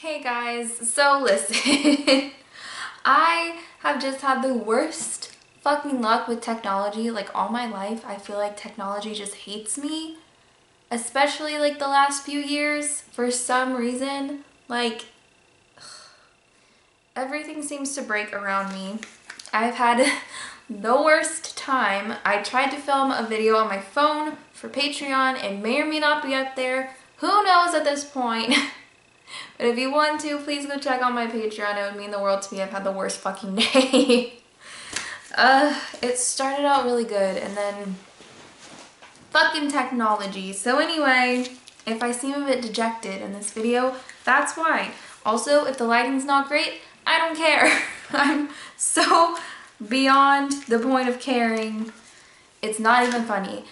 Hey guys, so listen, I have just had the worst fucking luck with technology like all my life. I feel like technology just hates me, especially like the last few years for some reason. Like everything seems to break around me. I've had the worst time. I tried to film a video on my phone for Patreon. It may or may not be up there. Who knows at this point? But if you want to, please go check out my Patreon. It would mean the world to me. I've had the worst fucking day. It started out really good and then fucking technology. So anyway, if I seem a bit dejected in this video, that's why. Also, if the lighting's not great, I don't care. I'm so beyond the point of caring. It's not even funny.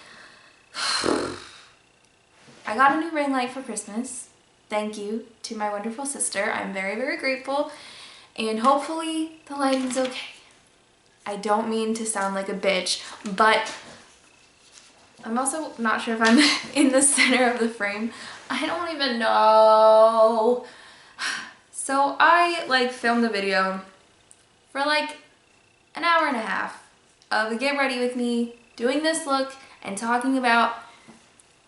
I got a new ring light for Christmas. Thank you to my wonderful sister. I'm very, very grateful. And hopefully the lighting's okay. I don't mean to sound like a bitch, but I'm also not sure if I'm in the center of the frame. I don't even know. So I filmed a video for like an hour and a half of get ready with me doing this look and talking about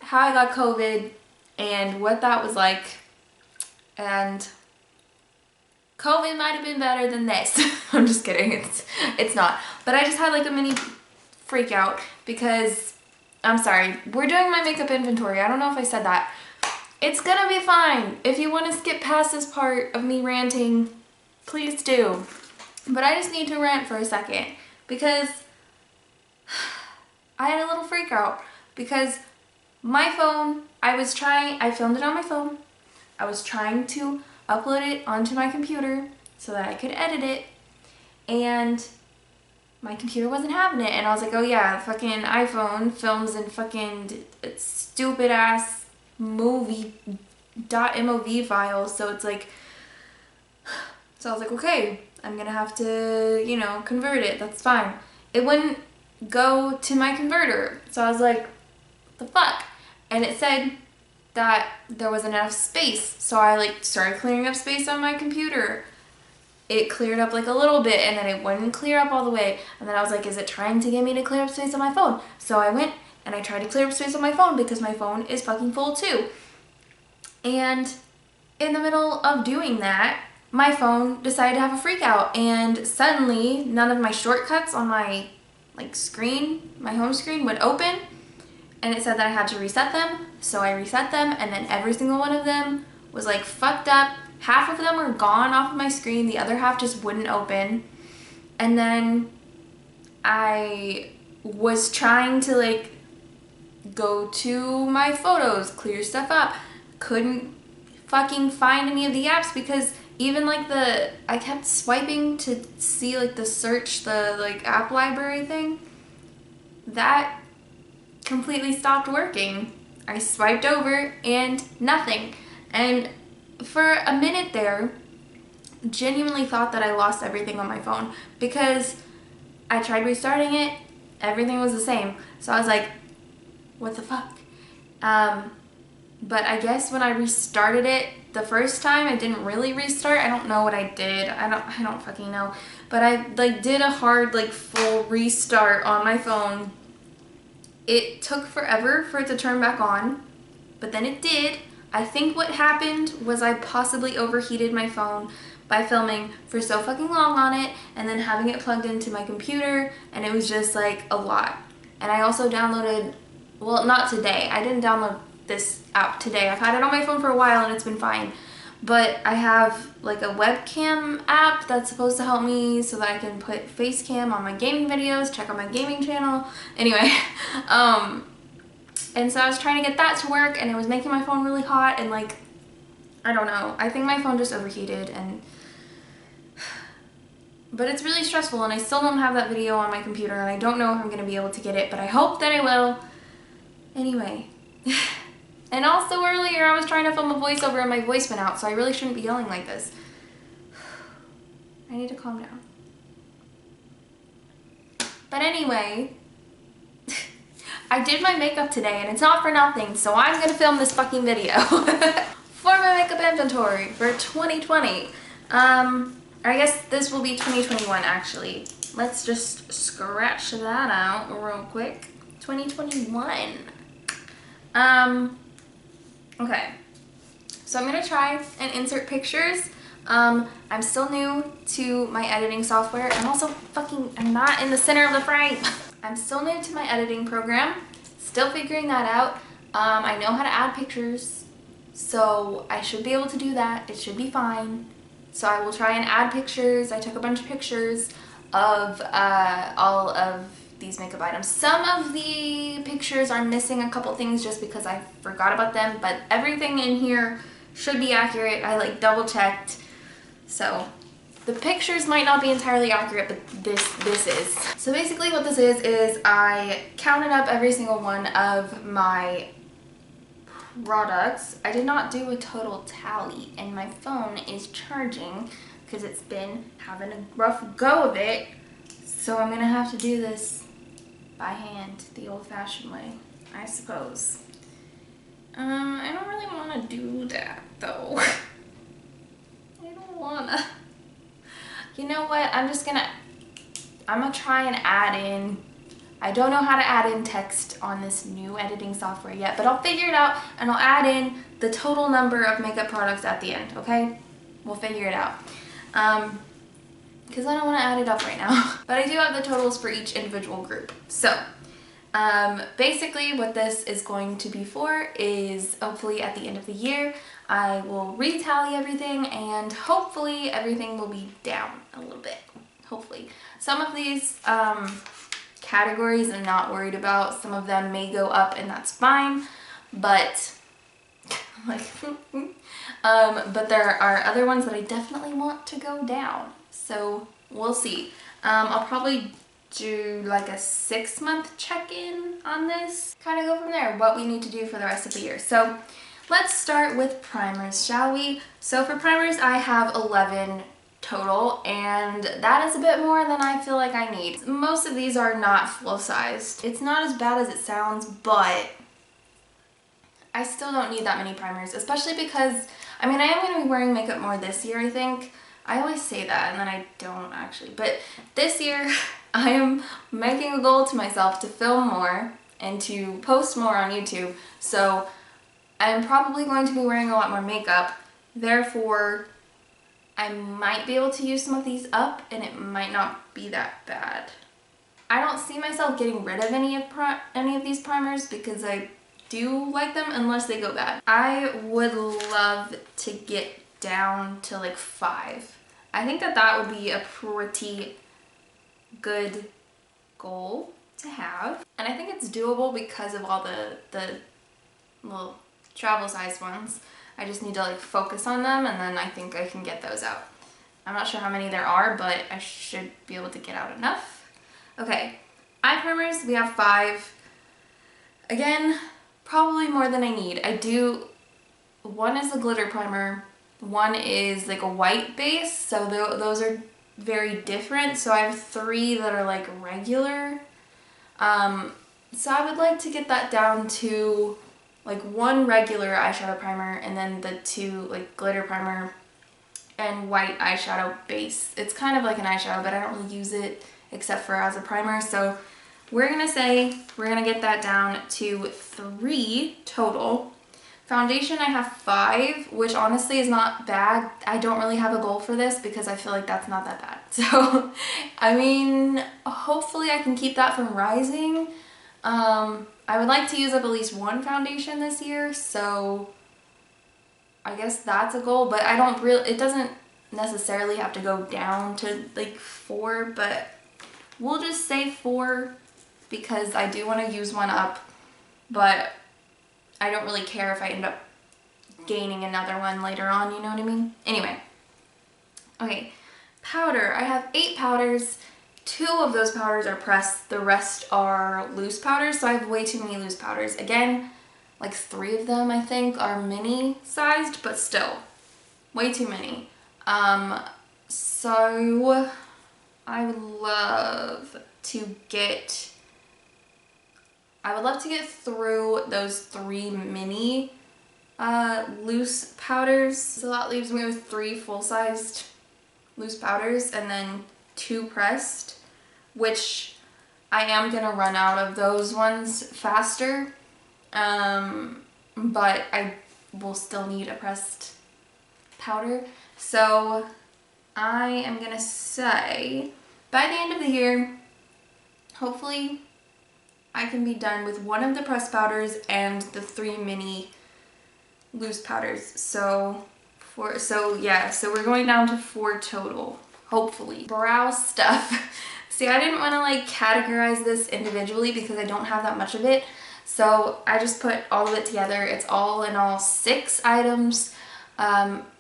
how I got COVID and what that was like. And COVID might have been better than this. I'm just kidding, it's not. But I just had like a mini freak out because, I'm sorry, we're doing my makeup inventory. I don't know if I said that. It's gonna be fine. If you want to skip past this part of me ranting, please do. But I just need to rant for a second because I had a little freak out because my phone, I filmed it on my phone. I was trying to upload it onto my computer so that I could edit it, and my computer wasn't having it. And I was like, oh yeah, fucking iPhone films in fucking stupid ass movie .mov files. So it's like, so I was like, okay, I'm gonna have to, you know, convert it. That's fine. It wouldn't go to my converter. So I was like, what the fuck? And it said that there wasn't enough space. So I started clearing up space on my computer. It cleared up like a little bit and then it wouldn't clear up all the way. And then I was like, is it trying to get me to clear up space on my phone? So I went and I tried to clear up space on my phone because my phone is fucking full too. And in the middle of doing that, my phone decided to have a freak out, and suddenly none of my shortcuts on my screen, my home screen, would open. And it said that I had to reset them, so I reset them, and then every single one of them was like fucked up. Half of them were gone off of my screen, the other half just wouldn't open. And then I was trying to go to my photos, clear stuff up, couldn't fucking find any of the apps because even I kept swiping to see the search, the app library thing, that completely stopped working. I swiped over and nothing. And for a minute there, genuinely thought that I lost everything on my phone because I tried restarting it, everything was the same. So I was like, what the fuck? But I guess when I restarted it the first time, I didn't really restart. I don't know what I did. I don't fucking know. But I did a hard full restart on my phone. It took forever for it to turn back on, but then it did. I think what happened was I possibly overheated my phone by filming for so fucking long on it and then having it plugged into my computer, and it was just a lot. And I also downloaded, well, not today. I didn't download this app today. I've had it on my phone for a while and it's been fine. But I have a webcam app that's supposed to help me so that I can put face cam on my gaming videos, check out my gaming channel. Anyway, and so I was trying to get that to work and it was making my phone really hot and I don't know. I think my phone just overheated but it's really stressful and I still don't have that video on my computer and I don't know if I'm going to be able to get it, but I hope that I will. Anyway. And also earlier I was trying to film a voiceover and my voice went out, so I really shouldn't be yelling like this. I need to calm down. But anyway, I did my makeup today and it's not for nothing, so I'm gonna film this fucking video. For for my makeup inventory for 2020. I guess this will be 2021 actually. Let's just scratch that out real quick. 2021. Okay. So I'm gonna try and insert pictures. I'm still new to my editing software. I'm not in the center of the frame. I'm still new to my editing program. Still figuring that out. I know how to add pictures, so I should be able to do that. It should be fine. So I will try and add pictures. I took a bunch of pictures of all of these makeup items. Some of the pictures are missing a couple things just because I forgot about them, but everything in here should be accurate. I like double checked. So the pictures might not be entirely accurate, but this is. So basically what this is I counted up every single one of my products. I did not do a total tally, and my phone is charging because it's been having a rough go of it. So I'm gonna have to do this by hand, the old-fashioned way, I suppose. I don't really want to do that though. I don't wanna. You know what? I'm gonna try and add in. I don't know how to add in text on this new editing software yet, but I'll figure it out and I'll add in the total number of makeup products at the end, okay? We'll figure it out. Because I don't want to add it up right now. But I do have the totals for each individual group. So, basically what this is going to be for is hopefully at the end of the year, I will retally everything and hopefully everything will be down a little bit. Hopefully. Some of these categories I'm not worried about. Some of them may go up and that's fine, but but there are other ones that I definitely want to go down. So we'll see. I'll probably do like a 6-month check-in on this. Kind of go from there, what we need to do for the rest of the year. So let's start with primers, shall we? So for primers, I have 11 total, and that is a bit more than I feel like I need. Most of these are not full-sized. It's not as bad as it sounds, but I still don't need that many primers, especially because, I mean, I am going to be wearing makeup more this year, I think. I always say that and then I don't actually, but this year I am making a goal to myself to film more and to post more on YouTube, so I'm probably going to be wearing a lot more makeup. Therefore, I might be able to use some of these up and it might not be that bad. I don't see myself getting rid of any of these primers because I do like them unless they go bad. I would love to get down to like 5. I think that would be a pretty good goal to have. And I think it's doable because of all the little travel size ones. I just need to like focus on them and then I think I can get those out. I'm not sure how many there are, but I should be able to get out enough. Okay, eye primers, we have 5. Again, probably more than I need. One is a glitter primer, one is like a white base, so those are very different. So I have 3 that are like regular. So I would like to get that down to like 1 regular eyeshadow primer and then the 2 like glitter primer and white eyeshadow base. It's kind of like an eyeshadow, but I don't really use it except for as a primer. So we're gonna get that down to 3 total. Foundation, I have 5, which honestly is not bad. I don't really have a goal for this because I feel like that's not that bad. So, I mean, hopefully I can keep that from rising. I would like to use up at least 1 foundation this year, so I guess that's a goal, but it doesn't necessarily have to go down to like 4, but we'll just say 4 because I do want to use 1 up, but I don't really care if I end up gaining another one later on, you know what I mean? Anyway. Okay, powder. I have 8 powders. 2 of those powders are pressed, the rest are loose powders, so I have way too many loose powders. Again, like 3 of them I think are mini sized, but still, way too many. So I would love to get through those 3 mini loose powders. So that leaves me with 3 full-sized loose powders and then 2 pressed, which I am gonna run out of those ones faster, but I will still need a pressed powder. So I am gonna say by the end of the year, hopefully I can be done with 1 of the pressed powders and the 3 mini loose powders. So we're going down to 4 total, hopefully. Brow stuff. See, I didn't want to like categorize this individually because I don't have that much of it. So I just put all of it together. It's all in all 6 items,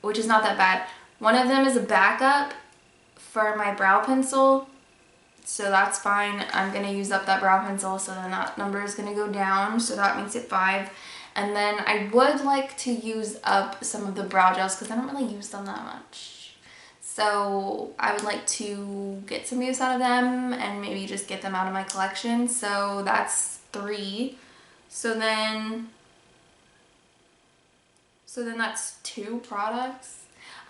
which is not that bad. One of them is a backup for my brow pencil. So that's fine. I'm going to use up that brow pencil, so then that number is going to go down. So that makes it 5. And then I would like to use up some of the brow gels because I don't really use them that much. So I would like to get some use out of them and maybe just get them out of my collection. So that's 3. So then that's 2 products.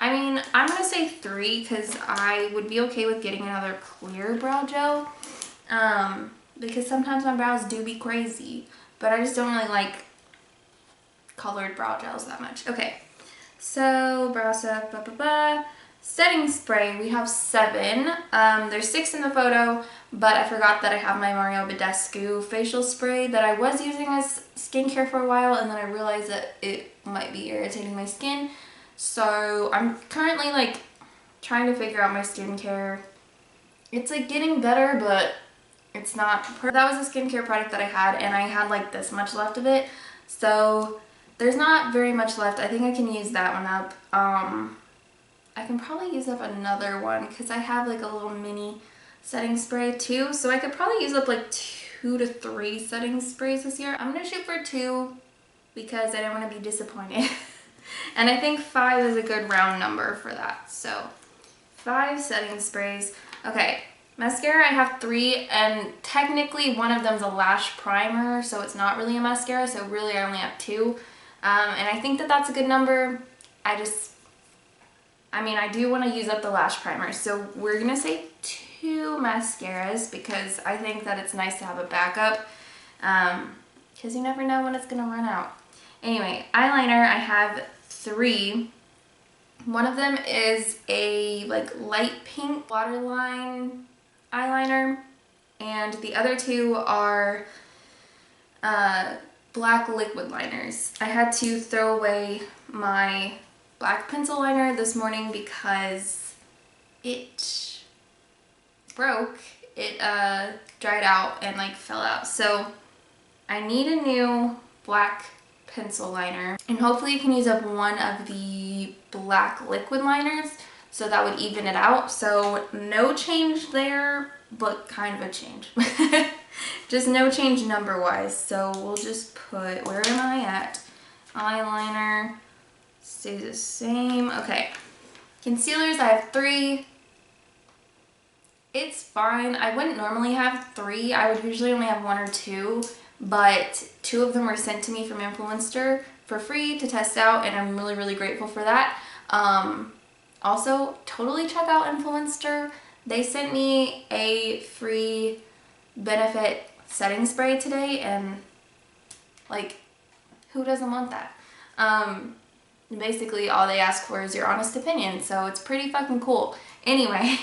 I mean, I'm going to say 3 because I would be okay with getting another clear brow gel. Because sometimes my brows do be crazy. But I just don't really like colored brow gels that much. Okay, so brow stuff, setting spray, we have 7. There's 6 in the photo, but I forgot that I have my Mario Badescu facial spray that I was using as skincare for a while, and then I realized that it might be irritating my skin. So I'm currently like trying to figure out my skincare. It's like getting better, but it's not. That was a skincare product that I had, and I had like this much left of it. So there's not very much left. I think I can use that one up. I can probably use up another one because I have like a little mini setting spray too. So I could probably use up like 2 to 3 setting sprays this year. I'm gonna shoot for 2 because I don't want to be disappointed. And I think 5 is a good round number for that. So 5 setting sprays. Okay, mascara I have 3, and technically one of them's a lash primer, so it's not really a mascara, so really I only have 2. And I think that that's a good number. I mean, I do want to use up the lash primer, so we're gonna say 2 mascaras because I think that it's nice to have a backup, because you never know when it's gonna run out. Anyway, eyeliner I have 3. One of them is a like light pink waterline eyeliner, and the other 2 are black liquid liners. I had to throw away my black pencil liner this morning because it broke. It dried out and like fell out. So I need a new black pencil liner, and hopefully you can use up one of the black liquid liners, so that would even it out. So no change there, but kind of a change. Just no change number wise. So we'll just put, where am I at? Eyeliner stays the same. Okay, concealers I have 3. It's fine. I wouldn't normally have 3. I would usually only have 1 or 2, but 2 of them were sent to me from Influencer for free to test out, and I'm really, really grateful for that. Also, totally check out Influencer. They sent me a free benefit setting spray today, and like, who doesn't want that? Basically all they ask for is your honest opinion, so it's pretty fucking cool. Anyway,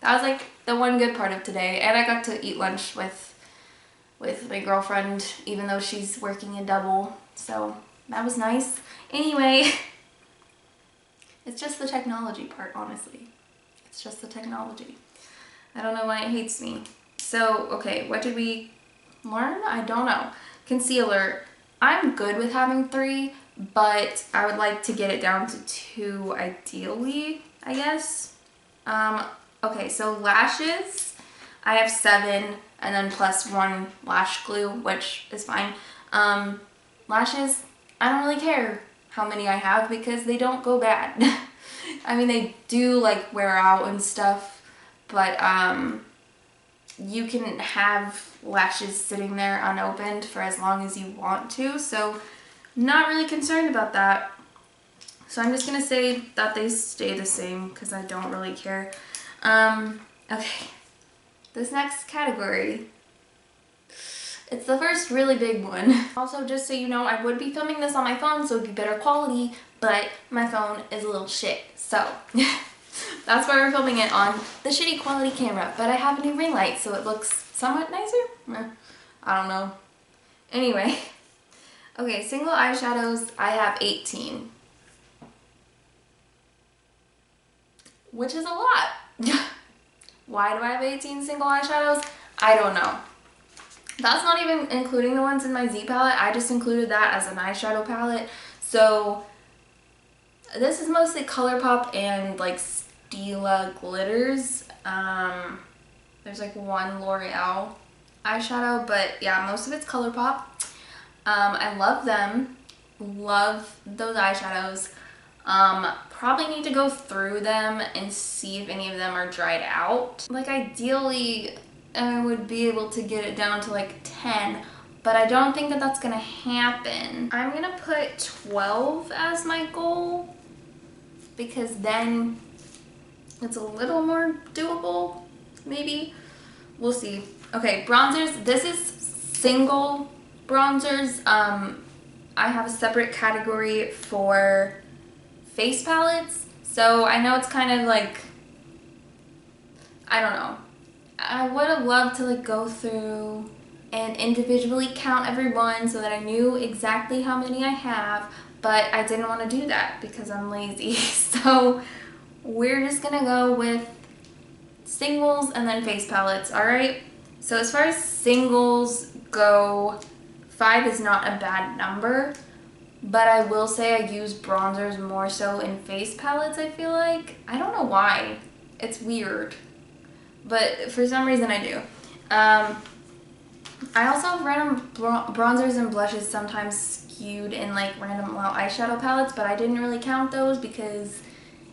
that was like the one good part of today, and I got to eat lunch with my girlfriend, even though she's working a double, so that was nice. Anyway, it's just the technology part, honestly. It's just the technology. I don't know why it hates me. So, okay, what did we learn? I don't know. Concealer, I'm good with having 3, but I would like to get it down to 2 ideally, I guess. Okay, so lashes, I have 7, and then plus 1 lash glue, which is fine. Lashes, I don't really care how many I have because they don't go bad. I mean, they do like wear out and stuff, but you can have lashes sitting there unopened for as long as you want to, so not really concerned about that. So I'm just gonna say that they stay the same because I don't really care. Okay, this next category, it's the first really big one. Also, just so you know, I would be filming this on my phone, so it'd be better quality, but my phone is a little shit. So that's why we're filming it on the shitty quality camera. But I have a new ring light, so it looks somewhat nicer. I don't know. Anyway, okay, single eyeshadows, I have 18. Which is a lot. Why do I have 18 single eyeshadows? I don't know. That's not even including the ones in my Z palette. I just included that as an eyeshadow palette. So this is mostly ColourPop and like Stila glitters. There's like one L'Oreal eyeshadow, but yeah, most of it's ColourPop. I love them. Love those eyeshadows. Probably need to go through them and see if any of them are dried out. Like ideally, I would be able to get it down to like 10, but I don't think that that's gonna happen. I'm gonna put 12 as my goal because then it's a little more doable, maybe. We'll see. Okay, bronzers. This is single bronzers. I have a separate category for face palettes, so I know it's kind of like, I don't know. I would have loved to like go through and individually count every one so that I knew exactly how many I have, but I didn't want to do that because I'm lazy. So we're just gonna go with singles and then face palettes, alright? So as far as singles go, 5 is not a bad number. But I will say I use bronzers more so in face palettes, I feel like. I don't know why. It's weird. But for some reason I do. I also have random bronzers and blushes sometimes skewed in like random eyeshadow palettes, but I didn't really count those because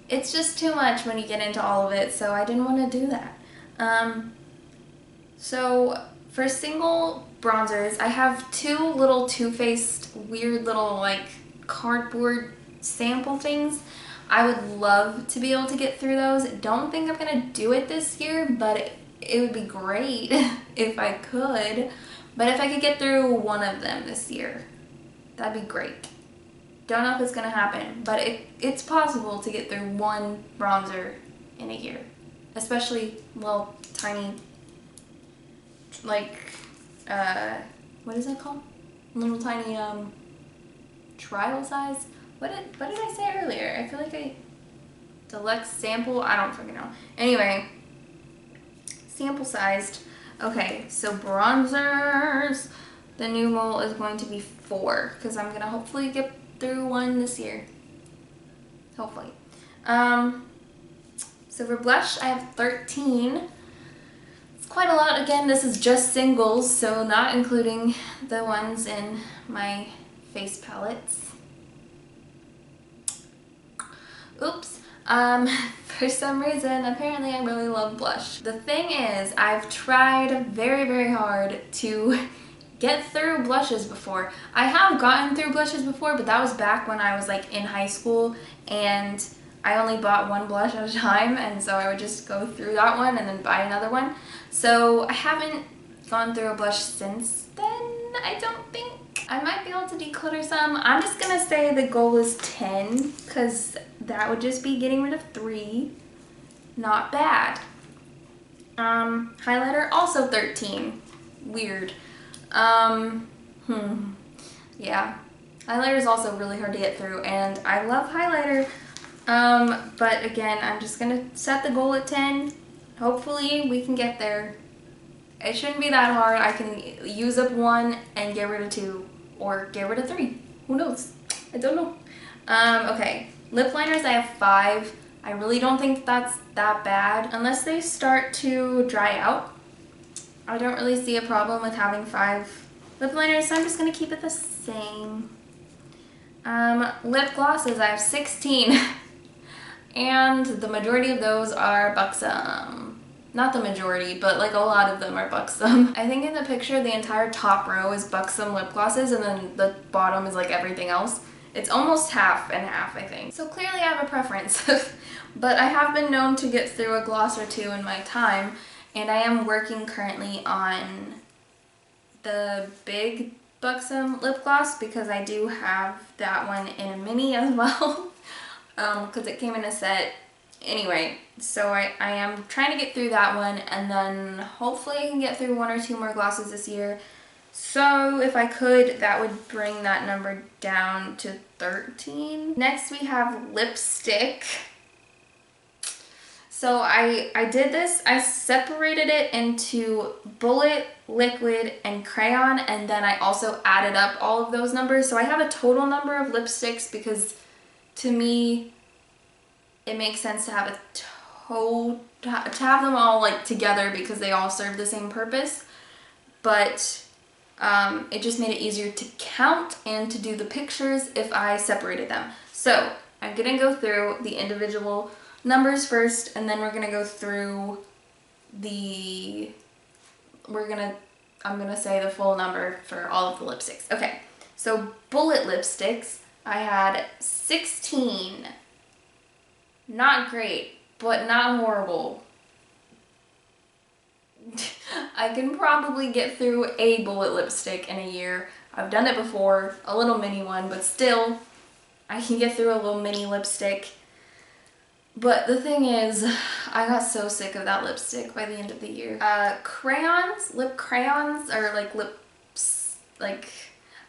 it's just too much when you get into all of it, so I didn't want to do that. So for single bronzers, I have 2 little Too Faced weird little like cardboard sample things. I would love to be able to get through those. Don't think I'm gonna do it this year, but it would be great if I could. But if I could get through one of them this year, that'd be great. Don't know if it's gonna happen, but it's possible to get through one bronzer in a year, especially little tiny, like what is that called? Little tiny trial size. What did I say earlier? I feel like deluxe sample. I don't freaking know. Anyway, sample sized. Okay, so bronzers. The new goal is going to be 4 because I'm gonna hopefully get through one this year. Hopefully. So for blush, I have 13. It's quite a lot. Again, this is just singles, so not including the ones in my face palettes. Oops. For some reason, apparently I really love blush. The thing is, I've tried very, very hard to get through blushes before. I have gotten through blushes before, but that was back when I was like in high school and I only bought one blush at a time, and so I would just go through that one and then buy another one. So I haven't gone through a blush since then, I don't think. I might be able to declutter some. I'm just gonna say the goal is 10 because that would just be getting rid of 3. Not bad. Highlighter, also 13. Weird. Yeah. Highlighter is also really hard to get through, and I love highlighter. But again, I'm just gonna set the goal at 10. Hopefully we can get there. It shouldn't be that hard. I can use up 1 and get rid of 2, or get rid of 3. Who knows? I don't know. Okay. Lip liners, I have 5. I really don't think that's that bad. Unless they start to dry out, I don't really see a problem with having 5 lip liners, so I'm just gonna keep it the same. Lip glosses, I have 16. And the majority of those are Buxom. not the majority, but like a lot of them are Buxom. I think in the picture the entire top row is Buxom lip glosses and then the bottom is like everything else. It's almost half and half, I think. So clearly I have a preference. But I have been known to get through a gloss or two in my time, and I am working currently on the big Buxom lip gloss because I do have that one in a mini as well, because it came in a set. Anyway, so I am trying to get through that one, and then hopefully I can get through 1 or 2 more glosses this year. So if I could, that would bring that number down to 13. Next we have lipstick. So I did this, I separated it into bullet, liquid, and crayon, and then I also added up all of those numbers. So I have a total number of lipsticks because to me, it makes sense to have to have them all like together because they all serve the same purpose. But it just made it easier to count and to do the pictures if I separated them. So I'm gonna go through the individual numbers first, and then we're gonna go through I'm gonna say the full number for all of the lipsticks. Okay, so bullet lipsticks, I had 16. Not great, but not horrible. I can probably get through a bullet lipstick in a year. I've done it before, a little mini one, but still, I can get through a little mini lipstick. But the thing is, I got so sick of that lipstick by the end of the year. Crayons, lip crayons, or like lips, like,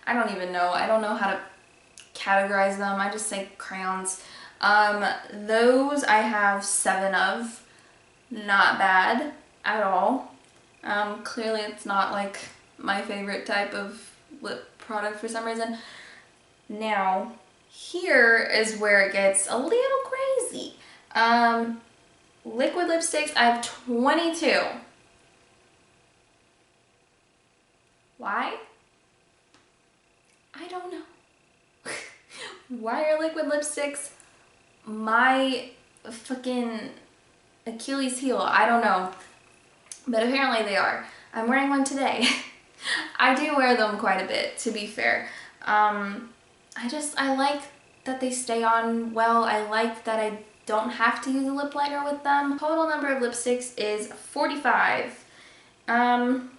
I don't even know. I don't know how to categorize them. I just say crayons. Those I have 7 of. Not bad at all. Clearly it's not like my favorite type of lip product for some reason. Now, here is where it gets a little crazy. Liquid lipsticks, I have 22. Why? I don't know. Why are liquid lipsticks my fucking Achilles heel? I don't know. But apparently they are. I'm wearing one today. I do wear them quite a bit, to be fair. I like that they stay on well. I like that I don't have to use a lip liner with them. Total number of lipsticks is 45. And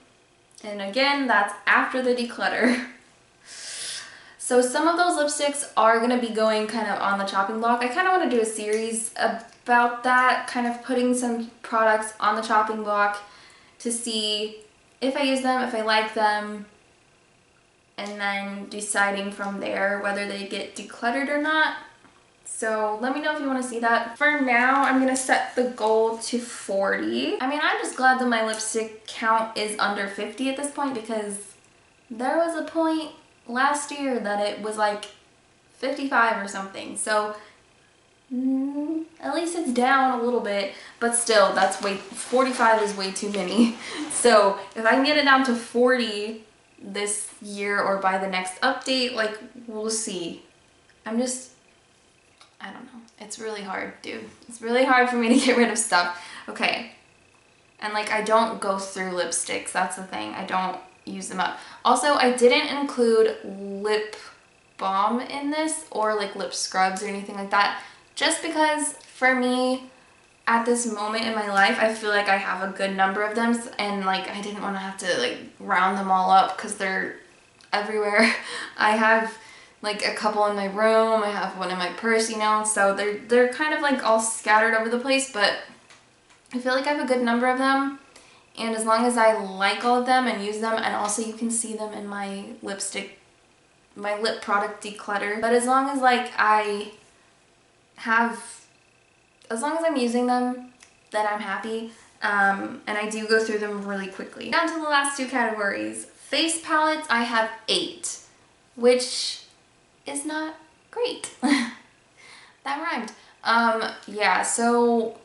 again, that's after the declutter. So some of those lipsticks are going to be going kind of on the chopping block. I kind of want to do a series about that, kind of putting some products on the chopping block to see if I use them, if I like them, and then deciding from there whether they get decluttered or not. So let me know if you want to see that. For now, I'm going to set the goal to 40. I mean, I'm just glad that my lipstick count is under 50 at this point, because there was a point last year that it was like 55 or something. So at least it's down a little bit, but still, 45 is way too many. So if I can get it down to 40 this year or by the next update, like, we'll see. I don't know. It's really hard, dude. It's really hard for me to get rid of stuff. Okay. And like, I don't go through lipsticks. That's the thing. I don't use them up. Also, I didn't include lip balm in this, or like lip scrubs or anything like that, just because for me at this moment in my life, I feel like I have a good number of them, and like I didn't want to have to like round them all up because they're everywhere. I have like a couple in my room, I have one in my purse, you know, so they're kind of like all scattered over the place, but I feel like I have a good number of them. And as long as I like all of them and use them, and also you can see them in my lipstick, my lip product declutter. But as long as like as long as I'm using them, then I'm happy. And I do go through them really quickly. Down to the last 2 categories. Face palettes, I have 8, which is not great. That rhymed. Yeah, so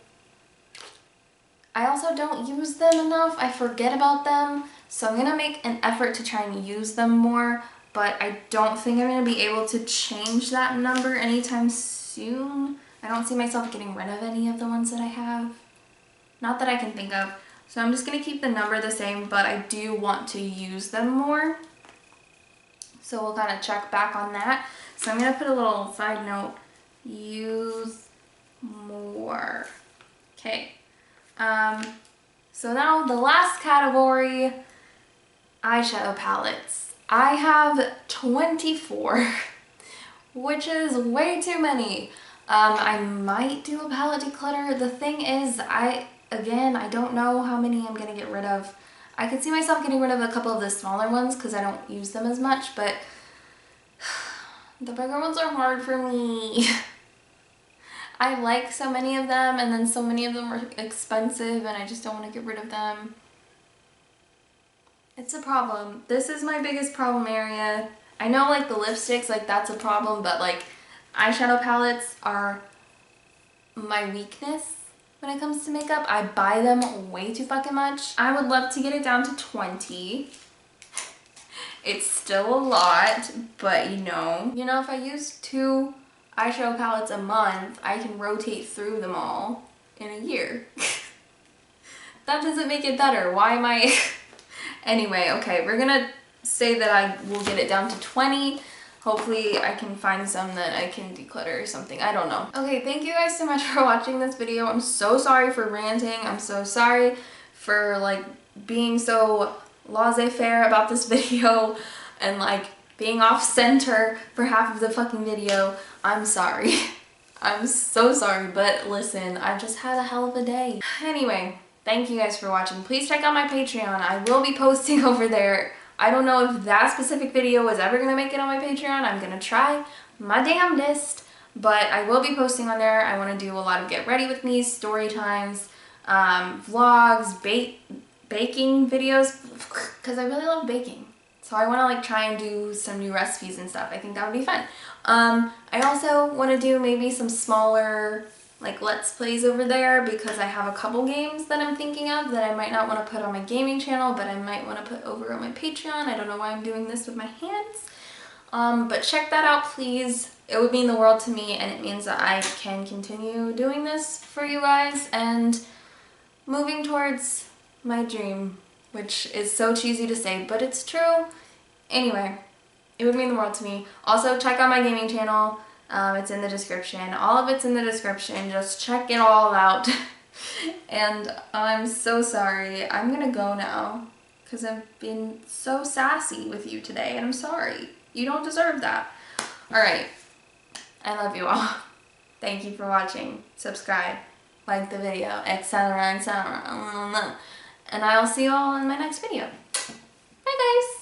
I also don't use them enough. I forget about them. So I'm gonna make an effort to try and use them more, but I don't think I'm gonna be able to change that number anytime soon. I don't see myself getting rid of any of the ones that I have. Not that I can think of. So I'm just going to keep the number the same, but I do want to use them more. So we'll kind of check back on that. So I'm going to put a little side note, use more. Okay. So now the last category, eyeshadow palettes. I have 24, which is way too many. I might do a palette declutter. The thing is, again, I don't know how many I'm gonna get rid of. I could see myself getting rid of a couple of the smaller ones because I don't use them as much, but the bigger ones are hard for me. I like so many of them, and then so many of them are expensive, and I just don't want to get rid of them. It's a problem. This is my biggest problem area. I know like the lipsticks, like that's a problem, but like eyeshadow palettes are my weakness when it comes to makeup. I buy them way too fucking much. I would love to get it down to 20. It's still a lot, but you know, if I use 2 eyeshadow palettes a month, I can rotate through them all in a year. That doesn't make it better. Why am I... Anyway, okay, we're gonna say that I will get it down to 20. Hopefully I can find some that I can declutter or something. I don't know. Okay, thank you guys so much for watching this video. I'm so sorry for ranting. I'm so sorry for like being so laissez-faire about this video and like being off center for half of the fucking video. I'm sorry. I'm so sorry, but listen, I've just had a hell of a day. Anyway, thank you guys for watching. Please check out my Patreon. I will be posting over there. I don't know if that specific video is ever gonna make it on my Patreon. I'm gonna try my damnedest, but I will be posting on there. I wanna do a lot of get ready with me, story times, vlogs, baking videos, because I really love baking. So I want to like try and do some new recipes and stuff. I think that would be fun. I also want to do maybe some smaller like let's plays over there because I have a couple games that I'm thinking of that I might not want to put on my gaming channel, but I might want to put over on my Patreon. I don't know why I'm doing this with my hands. But check that out, please. It would mean the world to me, and it means that I can continue doing this for you guys and moving towards my dream, which is so cheesy to say, but it's true. Anyway, it would mean the world to me. Also, check out my gaming channel. It's in the description. All of it's in the description. Just check it all out. And I'm so sorry. I'm gonna go now because I've been so sassy with you today, and I'm sorry. You don't deserve that. Alright. I love you all. Thank you for watching. Subscribe, like the video, etc., etc. And I'll see you all in my next video. Bye guys!